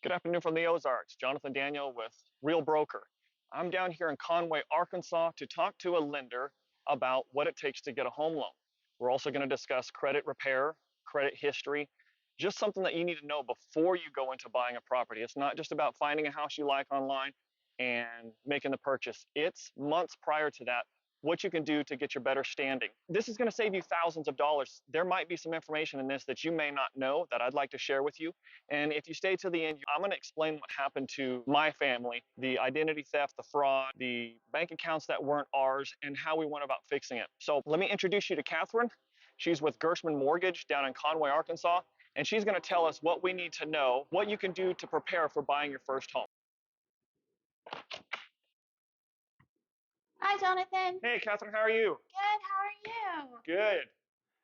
Good afternoon from the Ozarks. Jonathan Daniel with Real Broker. I'm down here in Conway, Arkansas to talk to a lender about what it takes to get a home loan. We're also going to discuss credit repair, credit history, just something that you need to know before you go into buying a property. It's not just about finding a house you like online and making the purchase. It's months prior to that, what you can do to get your better standing. This is going to save you thousands of dollars. There might be some information in this that you may not know that I'd like to share with you. And if you stay to the end, I'm going to explain what happened to my family, the identity theft, the fraud, the bank accounts that weren't ours, and how we went about fixing it. So let me introduce you to Catherine. She's with Gershman Mortgage down in Conway, Arkansas, and she's going to tell us what we need to know, what you can do to prepare for buying your first home. Hi, Jonathan. Hey, Catherine, how are you? Good. How are you? Good.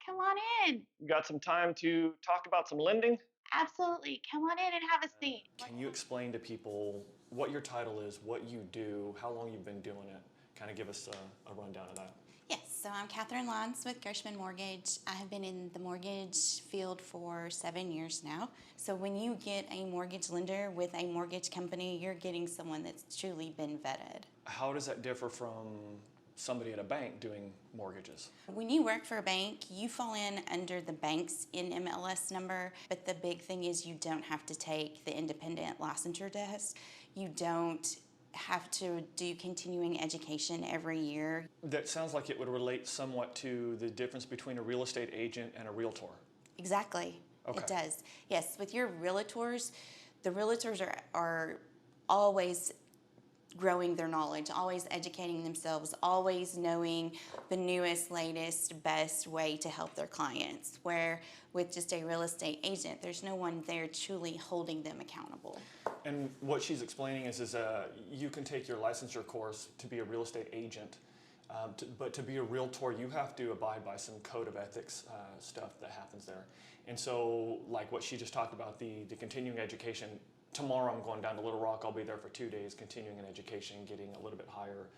Come on in. You got some time to talk about some lending? Absolutely. Come on in and have a seat. Can you explain to people what your title is, what you do, how long you've been doing it? Kind of give us a rundown of that. Yes, so I'm Catherine Lyons with Gershman Mortgage. I have been in the mortgage field for 7 years now. So when you get a mortgage lender with a mortgage company, you're getting someone that's truly been vetted. How does that differ from somebody at a bank doing mortgages? When you work for a bank, you fall in under the bank's NMLS number, but the big thing is you don't have to take the independent licensure test. You don't have to do continuing education every year. That sounds like it would relate somewhat to the difference between a real estate agent and a realtor. Exactly. Okay. It does. Yes, with your realtors, the realtors are always growing their knowledge, always educating themselves, always knowing the newest, latest, best way to help their clients. Where with just a real estate agent, there's no one there truly holding them accountable. And what she's explaining is you can take your licensure course to be a real estate agent, but to be a realtor, you have to abide by some code of ethics stuff that happens there. And so, like what she just talked about, the continuing education. Tomorrow I'm going down to Little Rock. I'll be there for 2 days, continuing an education, getting a little bit higher,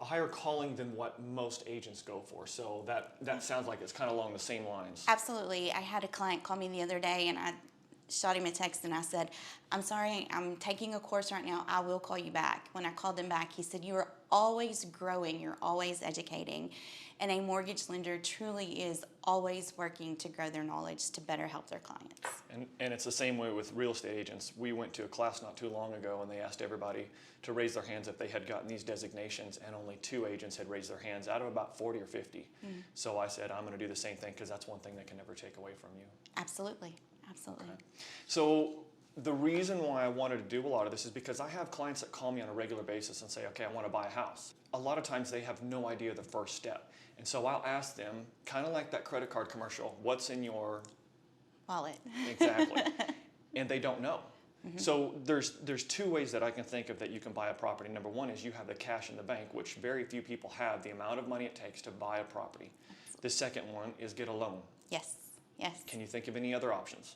a higher calling than what most agents go for. So that sounds like it's kind of along the same lines. Absolutely. I had a client call me the other day and I shot him a text and I said, I'm sorry, I'm taking a course right now. I will call you back. When I called him back, he said, you are always growing. You're always educating. And a mortgage lender truly is always working to grow their knowledge to better help their clients. And it's the same way with real estate agents. We went to a class not too long ago and they asked everybody to raise their hands if they had gotten these designations, and only 2 agents had raised their hands out of about 40 or 50. So I said, I'm going to do the same thing because that's one thing they can never take away from you. Absolutely. Absolutely. Okay. So the reason why I wanted to do a lot of this is because I have clients that call me on a regular basis and say, okay, I want to buy a house. A lot of times they have no idea the first step. And so I'll ask them, kind of like that credit card commercial, what's in your wallet? Exactly. And they don't know. So there's 2 ways that I can think of that you can buy a property. Number one is you have the cash in the bank, which very few people have, the amount of money it takes to buy a property. Absolutely. The second one is get a loan. Yes. Yes. Can you think of any other options?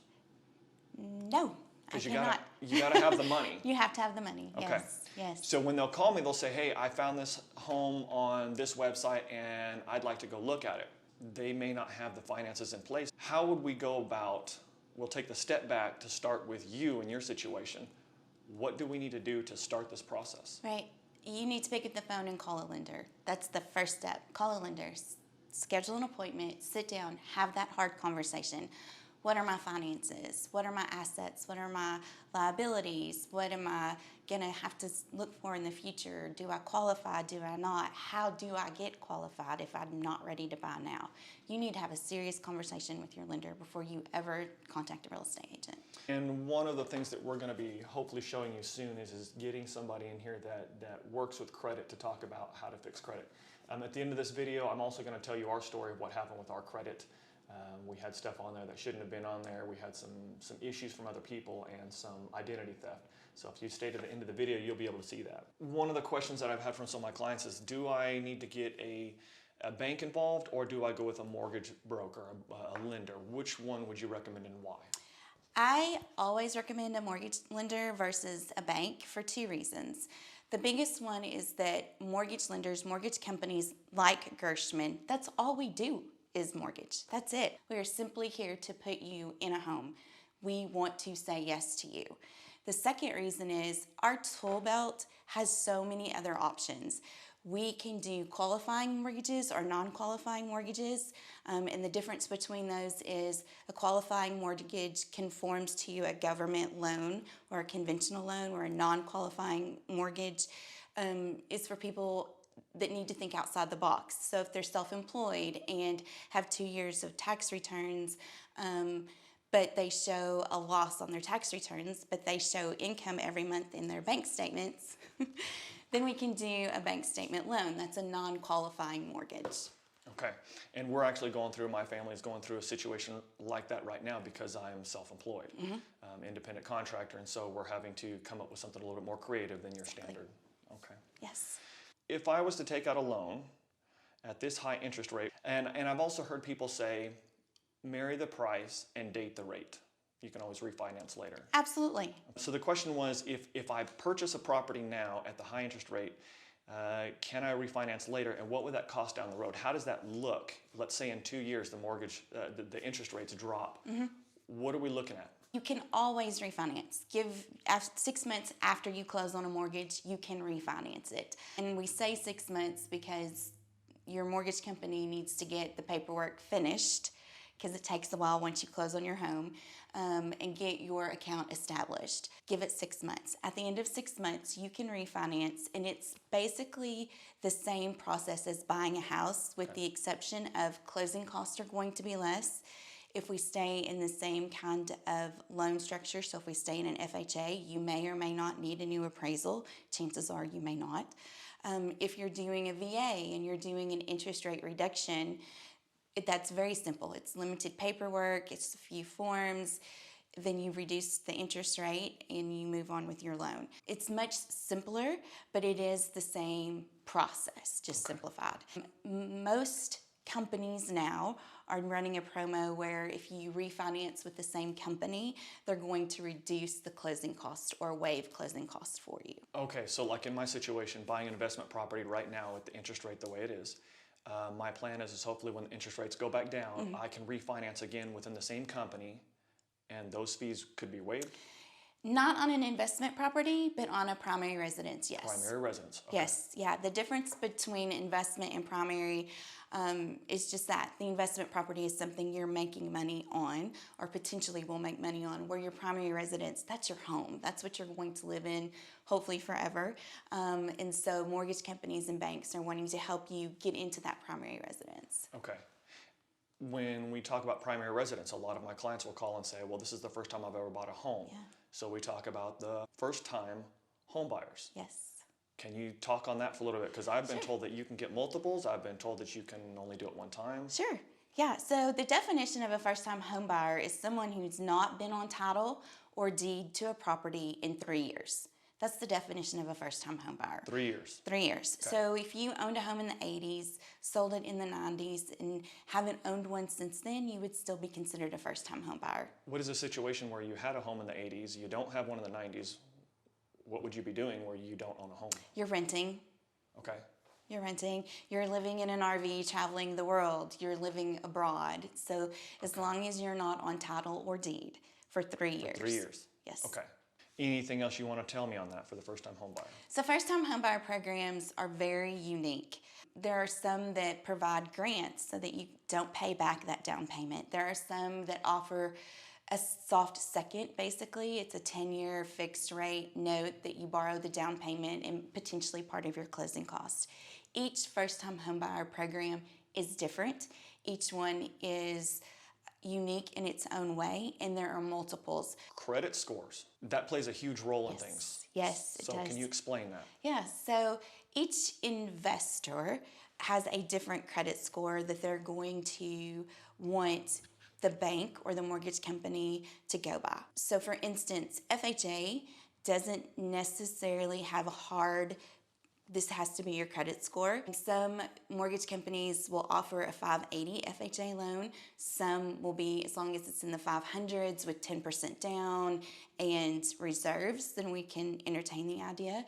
No. Because you gotta have the money. You have to have the money. Okay. Yes. Yes. So when they'll call me, they'll say, hey, I found this home on this website and I'd like to go look at it. They may not have the finances in place. How would we go about, we'll take the step back to start with you and your situation. What do we need to do to start this process? Right. You need to pick up the phone and call a lender. That's the first step. Call a lender. Schedule an appointment. Sit down. Have that hard conversation. What are my finances? What are my assets? What are my liabilities? What am I going to have to look for in the future? Do I qualify? Do I not? How do I get qualified if I'm not ready to buy now? You need to have a serious conversation with your lender before you ever contact a real estate agent. And one of the things that we're going to be hopefully showing you soon is getting somebody in here that works with credit to talk about how to fix credit. At the end of this video, I'm also going to tell you our story of what happened with our credit. We had stuff on there that shouldn't have been on there. We had some issues from other people and some identity theft. So if you stay to the end of the video, you'll be able to see that. One of the questions that I've had from some of my clients is, do I need to get a bank involved, or do I go with a mortgage broker, a lender? Which one would you recommend and why? I always recommend a mortgage lender versus a bank for 2 reasons. The biggest one is that mortgage lenders, mortgage companies like Gershman, that's all we do is mortgage. That's it. We are simply here to put you in a home. we want to say yes to you. The second reason is our tool belt has so many other options. We can do qualifying mortgages or non-qualifying mortgages, and the difference between those is a qualifying mortgage conforms to a government loan or a conventional loan, or a non-qualifying mortgage is for people that need to think outside the box. So if they're self-employed and have 2 years of tax returns, but they show a loss on their tax returns, but they show income every month in their bank statements, then we can do a bank statement loan. That's a non-qualifying mortgage. Okay, and we're actually my family is going through a situation like that right now because I am self-employed, independent contractor, and so we're having to come up with something a little bit more creative than your standard. Okay. Yes. If I was to take out a loan at this high interest rate, and I've also heard people say, marry the price and date the rate. You can always refinance later. Absolutely. So the question was, if I purchase a property now at the high interest rate, can I refinance later, and what would that cost down the road? How does that look? Let's say in 2 years the mortgage, the interest rates drop. What are we looking at? You can always refinance. 6 months after you close on a mortgage, you can refinance it. And we say 6 months because your mortgage company needs to get the paperwork finished, because it takes a while once you close on your home, and get your account established. Give it 6 months. At the end of 6 months, you can refinance, and it's basically the same process as buying a house, with the exception of closing costs are going to be less. If we stay in the same kind of loan structure, so if we stay in an FHA, you may or may not need a new appraisal. Chances are you may not. If you're doing a VA and you're doing an interest rate reduction, that's very simple. It's limited paperwork, it's a few forms, then you reduce the interest rate and you move on with your loan. It's much simpler, but it is the same process, just simplified. Most companies now are running a promo where if you refinance with the same company, they're going to reduce the closing cost or waive closing costs for you. Okay, so like in my situation, buying an investment property right now at the interest rate the way it is, my plan is hopefully when the interest rates go back down, I can refinance again within the same company, and those fees could be waived? Not on an investment property, but on a primary residence, yes. Primary residence. Okay. Yes, yeah. The difference between investment and primary is just that. The investment property is something you're making money on, or potentially will make money on, where your primary residence, that's your home. That's what you're going to live in, hopefully forever. And so mortgage companies and banks are wanting to help you get into that primary residence. Okay. When we talk about primary residence, a lot of my clients will call and say, well, this is the first time I've ever bought a home. Yeah. So we talk about the first-time home buyers. Yes. Can you talk on that for a little bit? Because I've been told that you can get multiples. I've been told that you can only do it one time. Sure. Yeah, so the definition of a first-time home buyer is someone who's not been on title or deed to a property in 3 years. That's the definition of a first-time home buyer. 3 years. 3 years. Okay. So if you owned a home in the 80s, sold it in the 90s, and haven't owned one since then, you would still be considered a first-time home buyer. What is a situation where you had a home in the 80s, you don't have one in the 90s? What would you be doing where you don't own a home? You're renting. Okay. You're renting. You're living in an RV, traveling the world. You're living abroad. So as long as you're not on title or deed for 3 years. 3 years. Yes. Okay. Anything else you want to tell me on that for the first-time home buyer? So first-time homebuyer programs are very unique. There are some that provide grants so that you don't pay back that down payment. There are some that offer a soft second, basically. It's a 10-year fixed rate note that you borrow the down payment and potentially part of your closing costs. Each first-time homebuyer program is different. Each one is unique in its own way, and there are multiples. Credit scores, that plays a huge role in things. Yes, it so does. Can you explain that? Yeah, so each investor has a different credit score that they're going to want the bank or the mortgage company to go by. So for instance, FHA doesn't necessarily have a hard, this has to be your credit score. Some mortgage companies will offer a 580 FHA loan. Some will be, as long as it's in the 500s with 10% down and reserves, then we can entertain the idea.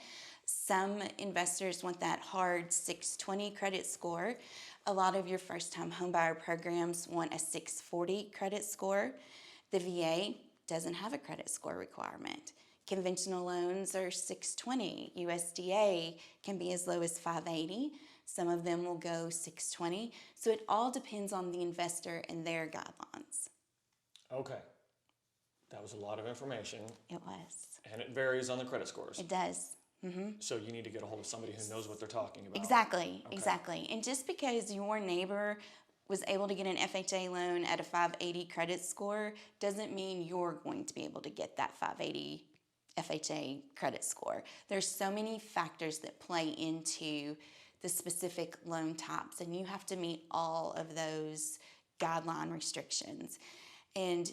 Some investors want that hard 620 credit score. A lot of your first-time homebuyer programs want a 640 credit score. The VA doesn't have a credit score requirement. Conventional loans are 620. USDA can be as low as 580. Some of them will go 620. So it all depends on the investor and their guidelines. Okay. That was a lot of information. It was. And it varies on the credit scores. It does. So you need to get a hold of somebody who knows what they're talking about. Exactly, Okay. exactly. And just because your neighbor was able to get an FHA loan at a 580 credit score doesn't mean you're going to be able to get that 580 FHA credit score. There's so many factors that play into the specific loan types, and you have to meet all of those guideline restrictions. And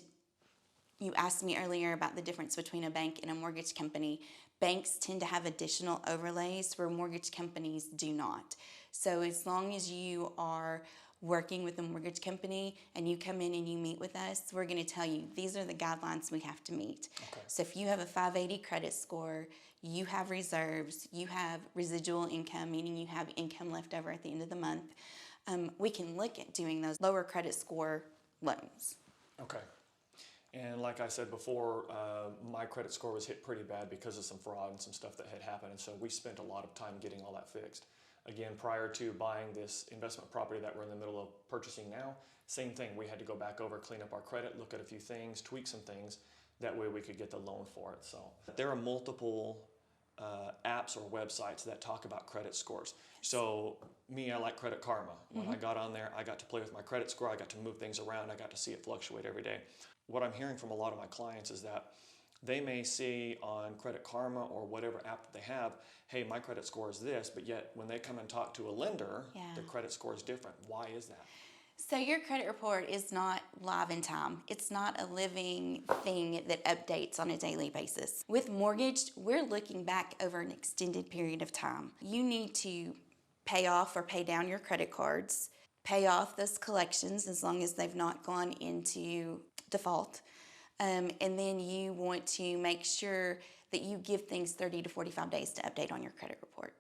you asked me earlier about the difference between a bank and a mortgage company. Banks tend to have additional overlays where mortgage companies do not. So as long as you are working with a mortgage company and you come in and you meet with us, we're going to tell you these are the guidelines we have to meet. Okay. So if you have a 580 credit score, you have reserves, you have residual income, meaning you have income left over at the end of the month, we can look at doing those lower credit score loans. Okay. And like I said before, my credit score was hit pretty bad because of some fraud and some stuff that had happened. And so we spent a lot of time getting all that fixed. Again, prior to buying this investment property that we're in the middle of purchasing now, same thing. We had to go back over, clean up our credit, look at a few things, tweak some things. That way we could get the loan for it. So there are multiple apps or websites that talk about credit scores. So me, I like Credit Karma. When I got on there, I got to play with my credit score. I got to move things around. I got to see it fluctuate every day. What I'm hearing from a lot of my clients is that they may see on Credit Karma or whatever app that they have, hey, my credit score is this, but yet when they come and talk to a lender, the credit score is different. Why is that? So your credit report is not live in time. It's not a living thing that updates on a daily basis. With mortgage, we're looking back over an extended period of time. You need to pay off or pay down your credit cards, pay off those collections as long as they've not gone into default. And then you want to make sure that you give things 30 to 45 days to update on your credit report.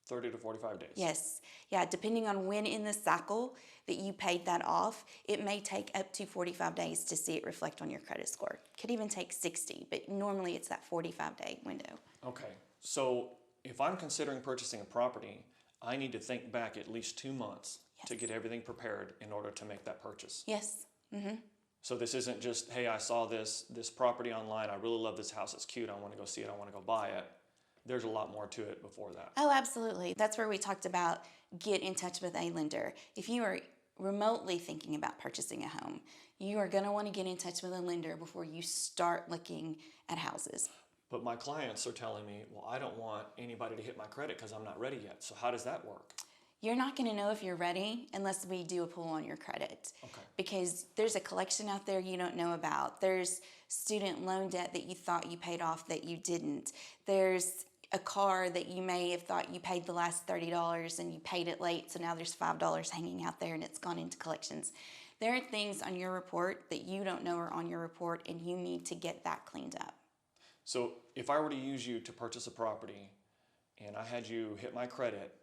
30 to 45 days. Yes. Yeah, depending on when in the cycle that you paid that off, it may take up to 45 days to see it reflect on your credit score. Could even take 60, but normally it's that 45-day window. Okay. So if I'm considering purchasing a property, I need to think back at least 2 months to get everything prepared in order to make that purchase. Yes. Mm-hmm. So this isn't just, hey, I saw this property online. I really love this house. It's cute. I want to go see it. I want to go buy it. There's a lot more to it before that. Oh, absolutely. That's where we talked about get in touch with a lender. If you are remotely thinking about purchasing a home, you are going to want to get in touch with a lender before you start looking at houses. But my clients are telling me, well, I don't want anybody to hit my credit because I'm not ready yet. So how does that work? You're not going to know if you're ready unless we do a pull on your credit. Okay. Because there's a collection out there you don't know about. There's student loan debt that you thought you paid off that you didn't. There's a car that you may have thought you paid the last $30 and you paid it late, so now there's $5 hanging out there and it's gone into collections. There are things on your report that you don't know are on your report, and you need to get that cleaned up. So if I were to use you to purchase a property and I had you hit my credit,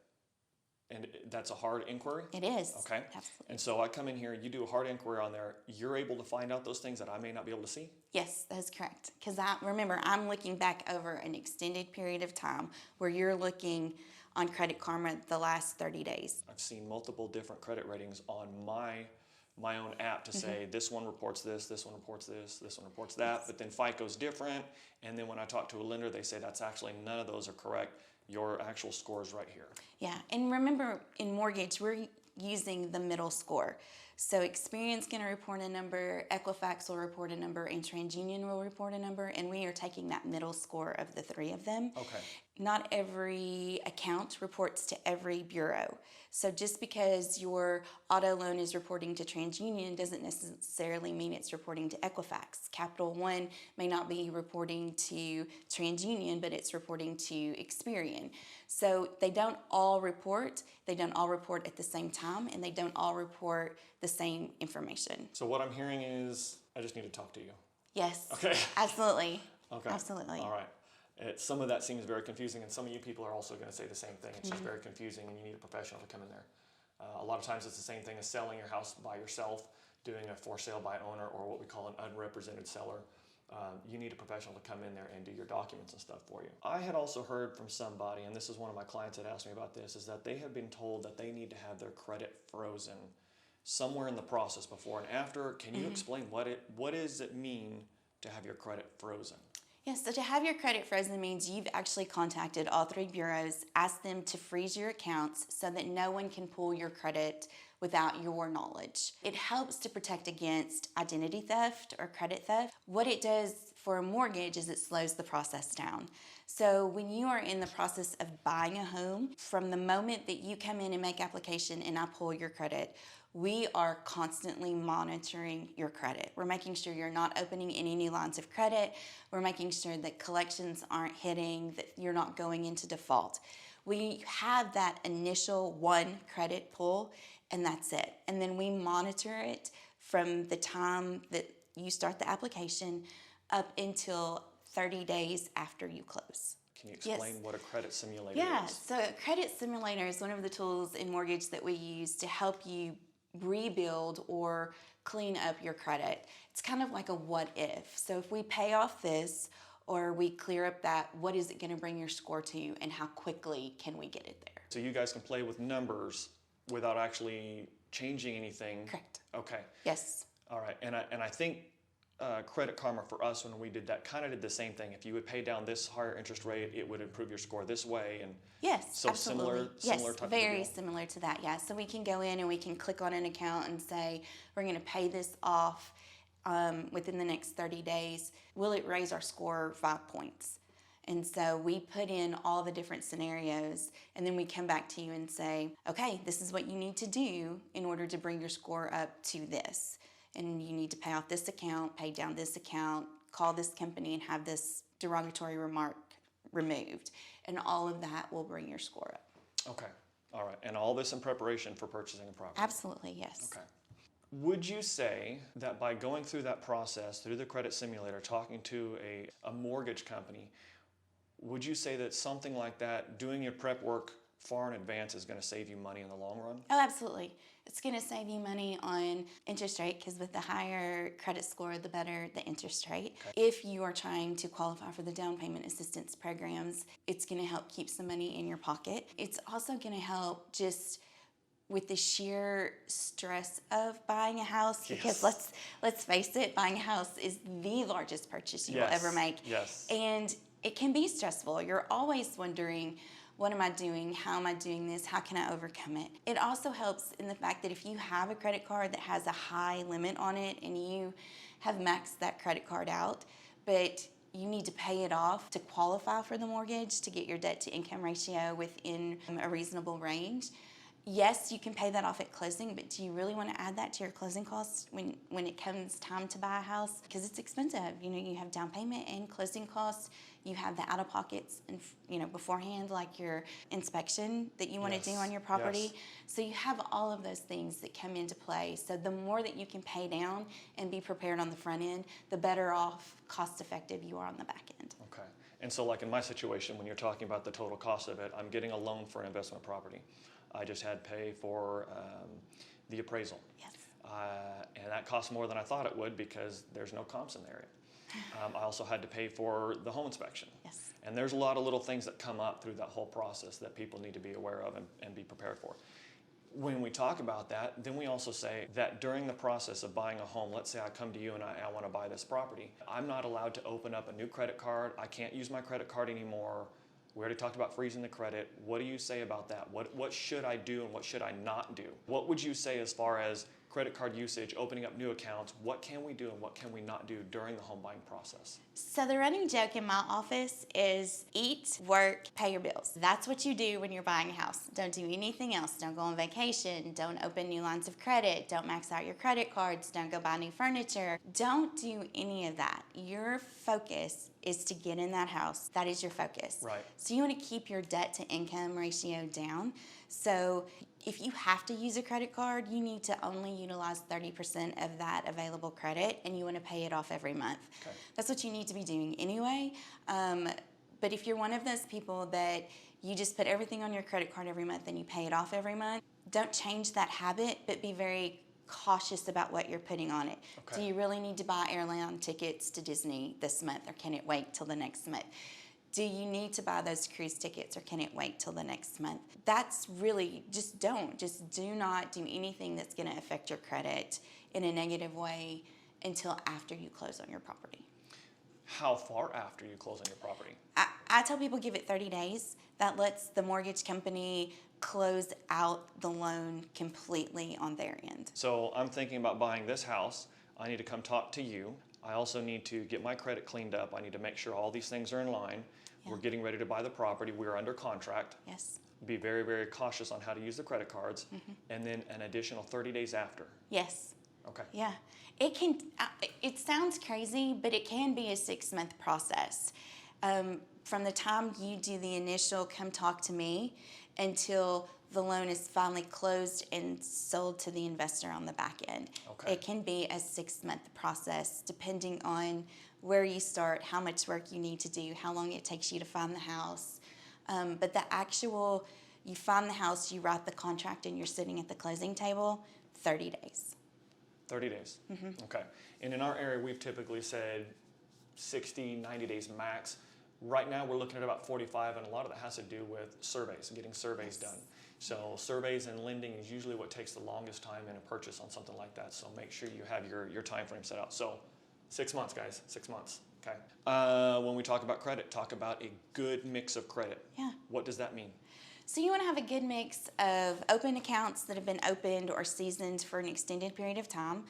and that's a hard inquiry? It is. Okay. Absolutely. And so I come in here, you do a hard inquiry on there, you're able to find out those things that I may not be able to see? Yes, that's correct. Because remember, I'm looking back over an extended period of time where you're looking on Credit Karma the last 30 days. I've seen multiple different credit ratings on my own app to say this one reports this one reports this one reports that, but then FICO's different, and then when I talk to a lender, they say that's actually none of those are correct. Your actual score is right here. Yeah, and remember in mortgage, we're using the middle score. So Experian's going to report a number, Equifax will report a number, and TransUnion will report a number, and we are taking that middle score of the three of them. Okay. Not every account reports to every bureau. So just because your auto loan is reporting to TransUnion doesn't necessarily mean it's reporting to Equifax. Capital One may not be reporting to TransUnion, but it's reporting to Experian. So they don't all report at the same time, and they don't all report the same information. So what I'm hearing is I just need to talk to you. Yes. Okay. Absolutely. Okay. Absolutely. All right. Some of that seems very confusing, and some of you people are also going to say the same thing. It's just very confusing, and you need a professional to come in there. A lot of times it's the same thing as selling your house by yourself, doing a for sale by owner, or what we call an unrepresented seller. you need a professional to come in there and do your documents and stuff for you. I had also heard from somebody, and this is one of my clients that asked me about this, is that they have been told that they need to have their credit frozen somewhere in the process before and after. Can you explain what does it mean to have your credit frozen? Yes, so to have your credit frozen means you've actually contacted all three bureaus, asked them to freeze your accounts so that no one can pull your credit without your knowledge. It helps to protect against identity theft or credit theft. What it does for a mortgage is it slows the process down. So when you are in the process of buying a home, from the moment that you come in and make application and I pull your credit, we are constantly monitoring your credit. We're making sure you're not opening any new lines of credit. We're making sure that collections aren't hitting, that you're not going into default. We have that initial one credit pull, and that's it. And then we monitor it from the time that you start the application up until 30 days after you close. Can you explain what a credit simulator is? So a credit simulator is one of the tools in mortgage that we use to help you rebuild or clean up your credit. It's kind of like a what if. So if we pay off this or we clear up that, what is it going to bring your score to and how quickly can we get it there? So you guys can play with numbers without actually changing anything? Correct. Okay. Yes. All right. And I think Credit Karma for us, when we did that, kind of did the same thing. If you would pay down this higher interest rate, it would improve your score this way. And yes, so absolutely. similar type very of deal. similar to that. Yeah. So we can go in and we can click on an account and say we're going to pay this off within the next 30 days. Will it raise our score 5 points? And so we put in all the different scenarios, and then we come back to you and say, okay, this is what you need to do in order to bring your score up to this. And you need to pay off this account, pay down this account, call this company and have this derogatory remark removed. And all of that will bring your score up. Okay. All right. And all this in preparation for purchasing a property? Absolutely, yes. Okay. Would you say that by going through that process, through the credit simulator, talking to a mortgage company, would you say that something like that, doing your prep work far in advance, is going to save you money in the long run? Oh, absolutely. It's going to save you money on interest rate because with the higher credit score, the better the interest rate. Okay. If you are trying to qualify for the down payment assistance programs, it's going to help keep some money in your pocket. It's also going to help just with the sheer stress of buying a house, because let's face it, buying a house is the largest purchase you will ever make. Yes. And it can be stressful. You're always wondering, what am I doing? How am I doing this? How can I overcome it? It also helps in the fact that if you have a credit card that has a high limit on it and you have maxed that credit card out, but you need to pay it off to qualify for the mortgage to get your debt to income ratio within a reasonable range. Yes, you can pay that off at closing, but do you really want to add that to your closing costs when it comes time to buy a house? Because it's expensive. You know, you have down payment and closing costs. You have the out-of-pockets, and beforehand, like your inspection that you want to do on your property. So you have all of those things that come into play. So the more that you can pay down and be prepared on the front end, the better off, cost-effective you are on the back end. Okay. And so like in my situation, when you're talking about the total cost of it, I'm getting a loan for an investment property. I just had to pay for the appraisal. Yes. And that cost more than I thought it would because there's no comps in the area. I also had to pay for the home inspection. Yes. And there's a lot of little things that come up through that whole process that people need to be aware of and be prepared for. When we talk about that, then we also say that during the process of buying a home, let's say I come to you and I want to buy this property, I'm not allowed to open up a new credit card. I can't use my credit card anymore. We already talked about freezing the credit. What do you say about that? What should I do and what should I not do? What would you say as far as credit card usage, opening up new accounts? What can we do and what can we not do during the home buying process? So the running joke in my office is eat, work, pay your bills. That's what you do when you're buying a house. Don't do anything else. Don't go on vacation. Don't open new lines of credit. Don't max out your credit cards. Don't go buy new furniture. Don't do any of that. Your focus is to get in that house. That is your focus. Right. So you want to keep your debt to income ratio down. So if you have to use a credit card, you need to only utilize 30% of that available credit, and you want to pay it off every month. Okay. That's what you need to be doing anyway. But if you're one of those people that you just put everything on your credit card every month and you pay it off every month, don't change that habit, but be very cautious about what you're putting on it. Okay. Do you really need to buy airline tickets to Disney this month, or can it wait till the next month? Do you need to buy those cruise tickets, or can it wait till the next month? That's really, just do not do anything that's going to affect your credit in a negative way until after you close on your property. How far after you close on your property? I tell people give it 30 days. That lets the mortgage company close out the loan completely on their end. So I'm thinking about buying this house. I need to come talk to you. I also need to get my credit cleaned up. I need to make sure all these things are in line. Yeah. We're getting ready to buy the property. We're under contract. Yes. Be very, very cautious on how to use the credit cards. And then an additional 30 days after. Yes. Okay. Yeah. It sounds crazy, but it can be a 6-month process. From the time you do the initial come talk to me until the loan is finally closed and sold to the investor on the back end. Okay. It can be a 6-month process depending on where you start, how much work you need to do, how long it takes you to find the house. But you find the house, you write the contract, and you're sitting at the closing table, 30 days. 30 days. Okay. And in our area, we've typically said 60, 90 days max. Right now, we're looking at about 45, and a lot of that has to do with surveys, getting surveys done. So surveys and lending is usually what takes the longest time in a purchase on something like that. So make sure you have your time frame set out. So 6 months, guys, 6 months. Okay. When we talk about credit, talk about a good mix of credit. Yeah. What does that mean? So you want to have a good mix of open accounts that have been opened or seasoned for an extended period of time.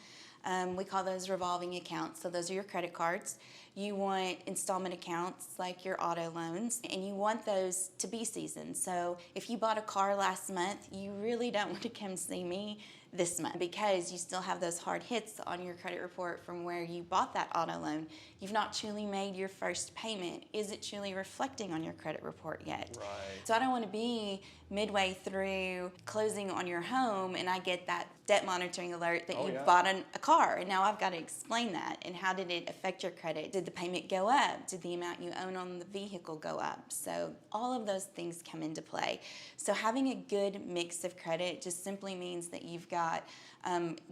We call those revolving accounts. So those are your credit cards. You want installment accounts like your auto loans, and you want those to be seasoned. So if you bought a car last month, you really don't want to come see me this month because you still have those hard hits on your credit report from where you bought that auto loan. You've not truly made your first payment. Is it truly reflecting on your credit report yet? Right. So I don't want to be midway through closing on your home and I get that debt monitoring alert that you bought a car, and now I've got to explain that. And how did it affect your credit? Did the payment go up? Did the amount you own on the vehicle go up? So all of those things come into play. So having a good mix of credit just simply means that you've got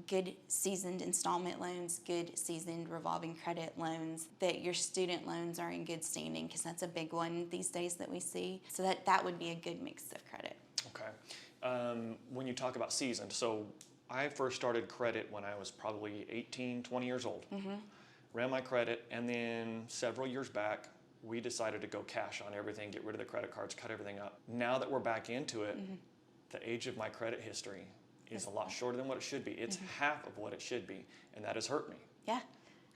good seasoned installment loans, good seasoned revolving credit loans, that your student loans are in good standing, because that's a big one these days that we see. So that would be a good mix of credit. Okay. When you talk about seasoned, so I first started credit when I was probably 18, 20 years old. Ran my credit, and then several years back, we decided to go cash on everything, get rid of the credit cards, cut everything up. Now that we're back into it, the age of my credit history is a lot shorter than what it should be. It's half of what it should be, and that has hurt me. Yeah,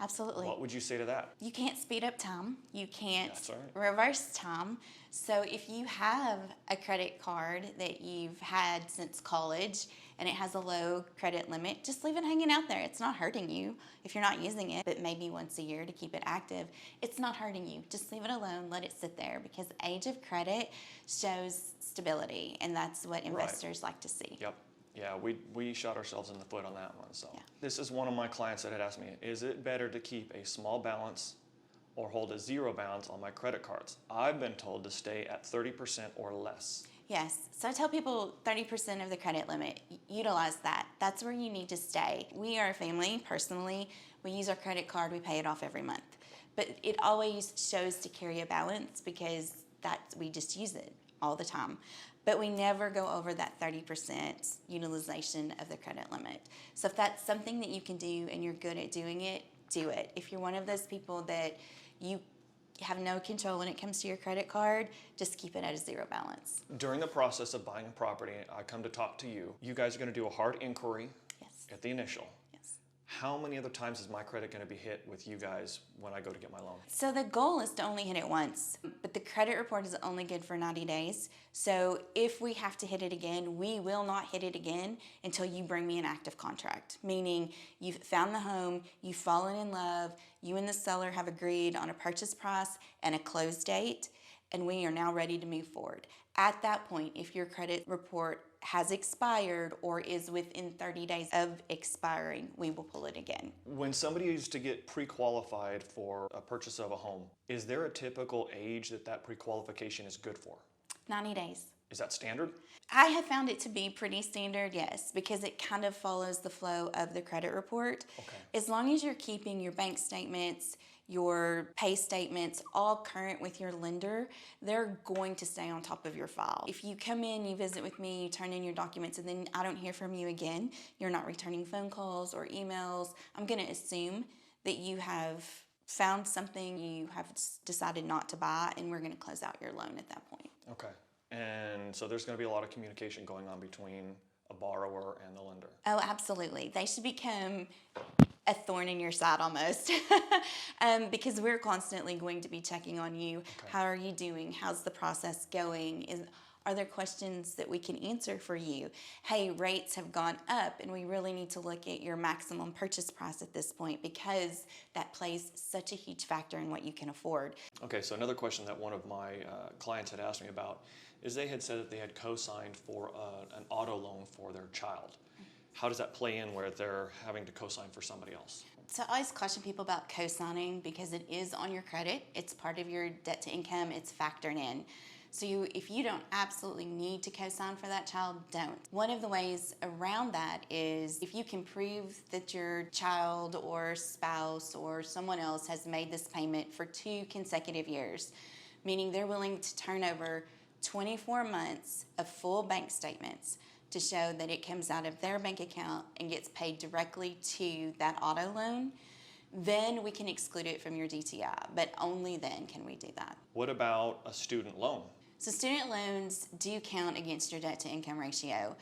absolutely. What would you say to that? You can't speed up time. You can't That's right. reverse time. So if you have a credit card that you've had since college and it has a low credit limit, just leave it hanging out there. It's not hurting you if you're not using it, but maybe once a year to keep it active. It's not hurting you. Just leave it alone. Let it sit there, because age of credit shows stability, and that's what investors like to see. Yep. Yeah, we shot ourselves in the foot on that one. So Yeah. This is one of my clients that had asked me, is it better to keep a small balance or hold a zero balance on my credit cards? I've been told to stay at 30% or less. Yes. So I tell people 30% of the credit limit, utilize that. That's where you need to stay. We are a family, personally. We use our credit card, we pay it off every month. But it always shows to carry a balance because we just use it all the time. But we never go over that 30% utilization of the credit limit. So if that's something that you can do and you're good at doing it, do it. If you're one of those people that you have no control when it comes to your credit card, just keep it at a zero balance. During the process of buying a property, I come to talk to you. You guys are going to do a hard inquiry Yes. at the initial. Yes. How many other times is my credit going to be hit with you guys when I go to get my loan? So the goal is to only hit it once, but the credit report is only good for 90 days. So if we have to hit it again, we will not hit it again until you bring me an active contract, meaning you've found the home, you've fallen in love, you and the seller have agreed on a purchase price and a close date, and we are now ready to move forward. At that point, if your credit report has expired or is within 30 days of expiring, we will pull it again. When somebody is to get pre-qualified for a purchase of a home, is there a typical age that pre-qualification is good for? 90 days. Is that standard? I have found it to be pretty standard, yes, because it kind of follows the flow of the credit report. Okay. As long as you're keeping your bank statements, your pay statements all current with your lender, they're going to stay on top of your file. If you come in, you visit with me, you turn in your documents, and then I don't hear from you again, you're not returning phone calls or emails, I'm going to assume that you have found something you have decided not to buy, and we're going to close out your loan at that point. Okay. And so there's going to be a lot of communication going on between a borrower and the lender. Oh, absolutely. They should become a thorn in your side almost because we're constantly going to be checking on you. Okay. How are you doing? How's the process going? Are there questions that we can answer for you? Hey, rates have gone up and we really need to look at your maximum purchase price at this point because that plays such a huge factor in what you can afford. Okay, so another question that one of my clients had asked me about is they had said that they had co-signed for an auto loan for their child. How does that play in where they're having to co-sign for somebody else? So I always caution people about co-signing because it is on your credit. It's part of your debt to income. It's factored in. So if you don't absolutely need to co-sign for that child, don't. One of the ways around that is if you can prove that your child or spouse or someone else has made this payment for 2 consecutive years, meaning they're willing to turn over 24 months of full bank statements to show that it comes out of their bank account and gets paid directly to that auto loan, then we can exclude it from your DTI, but only then can we do that. What about a student loan? So student loans do count against your debt to income ratio,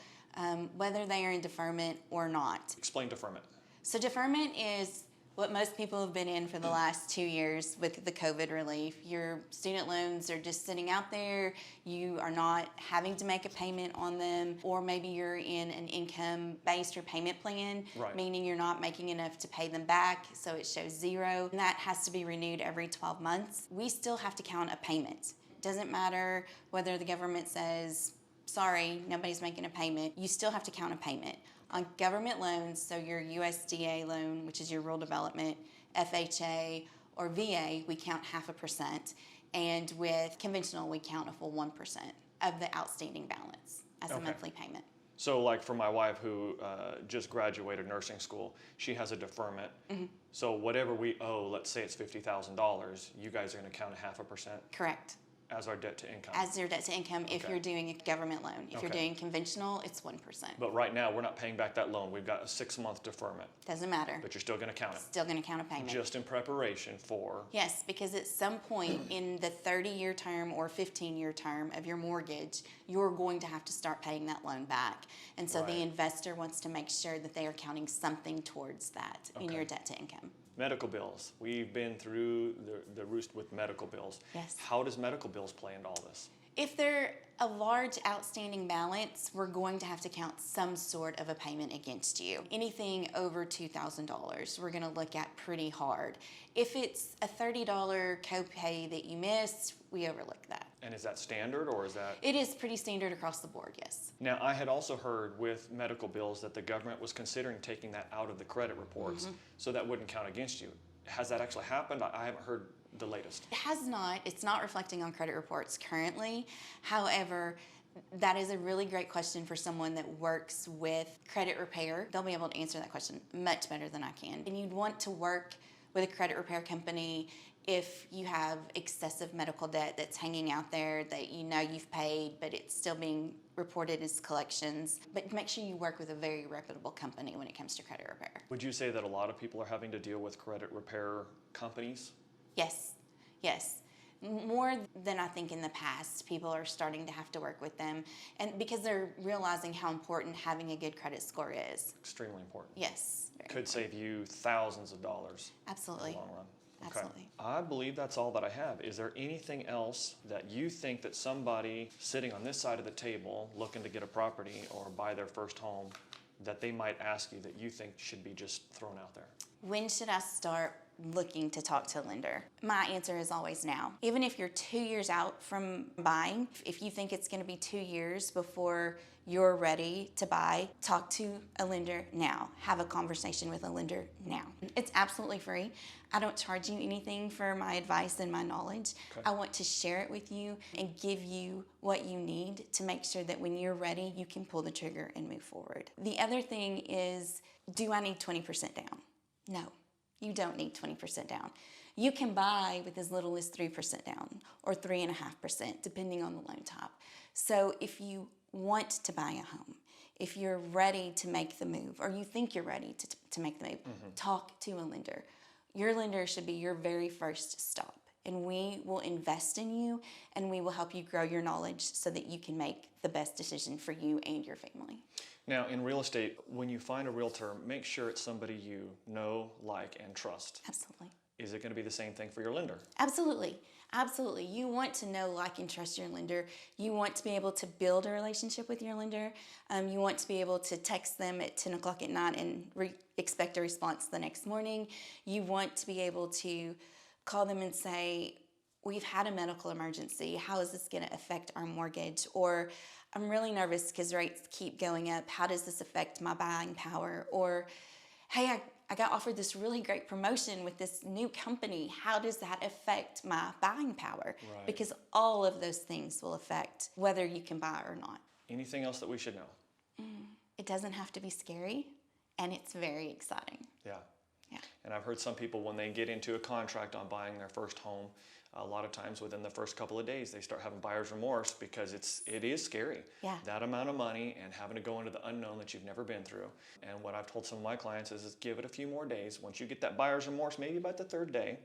whether they are in deferment or not. Explain deferment. So deferment is what most people have been in for the last 2 years with the COVID relief. Your student loans are just sitting out there. You are not having to make a payment on them, or maybe you're in an income-based repayment plan, Right. meaning you're not making enough to pay them back, so it shows 0. And that has to be renewed every 12 months. We still have to count a payment. It doesn't matter whether the government says, sorry, nobody's making a payment. You still have to count a payment. On government loans, so your USDA loan, which is your rural development, FHA, or VA, we count 0.5%. And with conventional, we count a full 1% of the outstanding balance as a monthly payment. So like for my wife who just graduated nursing school, she has a deferment. Mm-hmm. So whatever we owe, let's say it's $50,000, you guys are going to count 0.5%? Correct. As our debt to income. As your debt to income if you're doing a government loan. If you're doing conventional, it's 1%. But right now, we're not paying back that loan. We've got a 6-month deferment. Doesn't matter. But you're still going to count it. Still going to count a payment. Just in preparation for... Yes, because at some point in the 30-year term or 15-year term of your mortgage, you're going to have to start paying that loan back. And so the investor wants to make sure that they are counting something towards that in your debt to income. Medical bills. We've been through the roost with medical bills. Yes. How does medical bills play into all this? If they're a large outstanding balance, we're going to have to count some sort of a payment against you. Anything over $2,000, we're going to look at pretty hard. If it's a $30 copay that you missed, we overlook that. And is that standard or is that... It is pretty standard across the board, yes. Now, I had also heard with medical bills that the government was considering taking that out of the credit reports so that wouldn't count against you. Has that actually happened? I haven't heard the latest. It has not. It's not reflecting on credit reports currently. However, that is a really great question for someone that works with credit repair. They'll be able to answer that question much better than I can. And you'd want to work with a credit repair company if you have excessive medical debt that's hanging out there that you know you've paid, but it's still being reported as collections. But make sure you work with a very reputable company when it comes to credit repair. Would you say that a lot of people are having to deal with credit repair companies? Yes, yes. More than I think in the past, people are starting to have to work with them, and because they're realizing how important having a good credit score is. Extremely important. Yes. Could save you thousands of dollars. Absolutely. In the long run. Okay. Absolutely. I believe that's all that I have. Is there anything else that you think that somebody sitting on this side of the table looking to get a property or buy their first home that they might ask you that you think should be just thrown out there? When should I start looking to talk to a lender? My answer is always now. Even if you're 2 years out from buying, if you think it's going to be 2 years before you're ready to buy, talk to a lender now. Have a conversation with a lender now. It's absolutely free. I don't charge you anything for my advice and my knowledge. Okay. I want to share it with you and give you what you need to make sure that when you're ready, you can pull the trigger and move forward. The other thing is, do I need 20% down? No, you don't need 20% down. You can buy with as little as 3% down or 3.5%, depending on the loan type. So if you want to buy a home, if you're ready to make the move, or you think you're ready to make the move, talk to a lender. Your lender should be your very first stop, and we will invest in you and we will help you grow your knowledge so that you can make the best decision for you and your family. Now, in real estate, when you find a realtor, make sure it's somebody you know, like, and trust. Absolutely. Is it going to be the same thing for your lender? Absolutely. Absolutely. You want to know, like, and trust your lender. You want to be able to build a relationship with your lender. You want to be able to text them at 10 o'clock at night and expect a response the next morning. You want to be able to call them and say, we've had a medical emergency. How is this going to affect our mortgage? Or I'm really nervous because rates keep going up. How does this affect my buying power? Or, hey, I got offered this really great promotion with this new company. How does that affect my buying power? Right. Because all of those things will affect whether you can buy or not. Anything else that we should know? It doesn't have to be scary, and it's very exciting. Yeah. Yeah. And I've heard some people, when they get into a contract on buying their first home, a lot of times within the first couple of days, they start having buyer's remorse because it is scary. Yeah. That amount of money and having to go into the unknown that you've never been through. And what I've told some of my clients is give it a few more days. Once you get that buyer's remorse, maybe about the third day,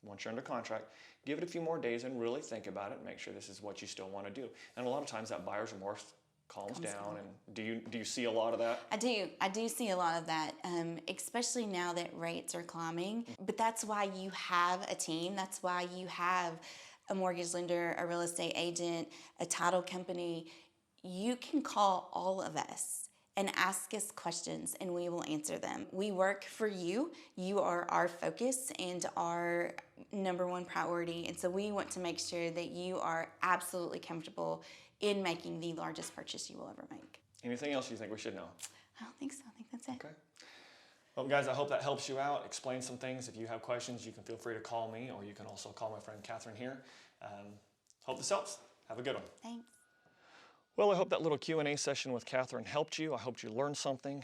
once you're under contract, give it a few more days and really think about it and make sure this is what you still want to do. And a lot of times that buyer's remorse calms down. And do you see a lot of that? I do see a lot of that, especially now that rates are climbing. But that's why you have a team. That's why you have a mortgage lender, a real estate agent, a title company. You can call all of us and ask us questions and we will answer them. We work for you. You are our focus and our number one priority. And so we want to make sure that you are absolutely comfortable in making the largest purchase you will ever make. Anything else you think we should know? I don't think so. I think that's it. Okay. Well, guys, I hope that helps you out. Explain some things. If you have questions, you can feel free to call me, or you can also call my friend Catherine here. Hope this helps. Have a good one. Thanks. Well, I hope that little Q&A session with Catherine helped you. I hope you learned something.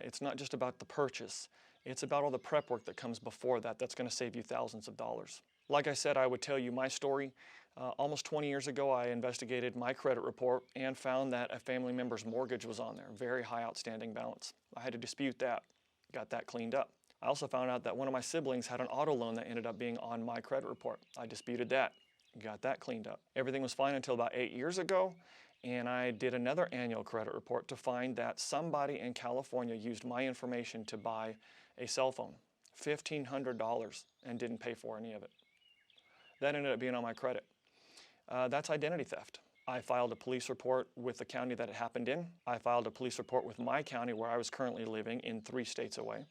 It's not just about the purchase. It's about all the prep work that comes before that that's going to save you thousands of dollars. Like I said, I would tell you my story. Almost 20 years ago, I investigated my credit report and found that a family member's mortgage was on there, very high outstanding balance. I had to dispute that, got that cleaned up. I also found out that one of my siblings had an auto loan that ended up being on my credit report. I disputed that, got that cleaned up. Everything was fine until about 8 years ago, and I did another annual credit report to find that somebody in California used my information to buy a cell phone, $1,500, and didn't pay for any of it. That ended up being on my credit. That's identity theft. I filed a police report with the county that it happened in. I filed a police report with my county where I was currently living in 3 states away.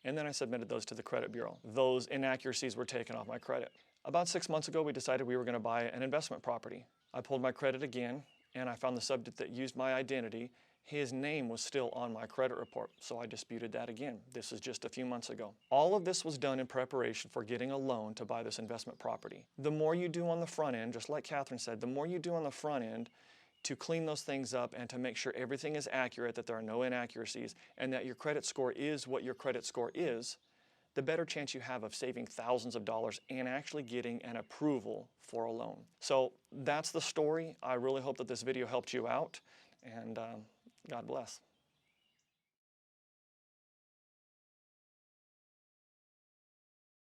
And then I submitted those to the credit bureau. Those inaccuracies were taken off my credit. About 6 months ago, we decided we were going to buy an investment property. I pulled my credit again, and I found the subject that used my identity. His name was still on my credit report, so I disputed that again. This is just a few months ago. All of this was done in preparation for getting a loan to buy this investment property. The more you do on the front end, just like Catherine said, the more you do on the front end to clean those things up and to make sure everything is accurate, that there are no inaccuracies, and that your credit score is what your credit score is, the better chance you have of saving thousands of dollars and actually getting an approval for a loan. So that's the story. I really hope that this video helped you out, and God bless.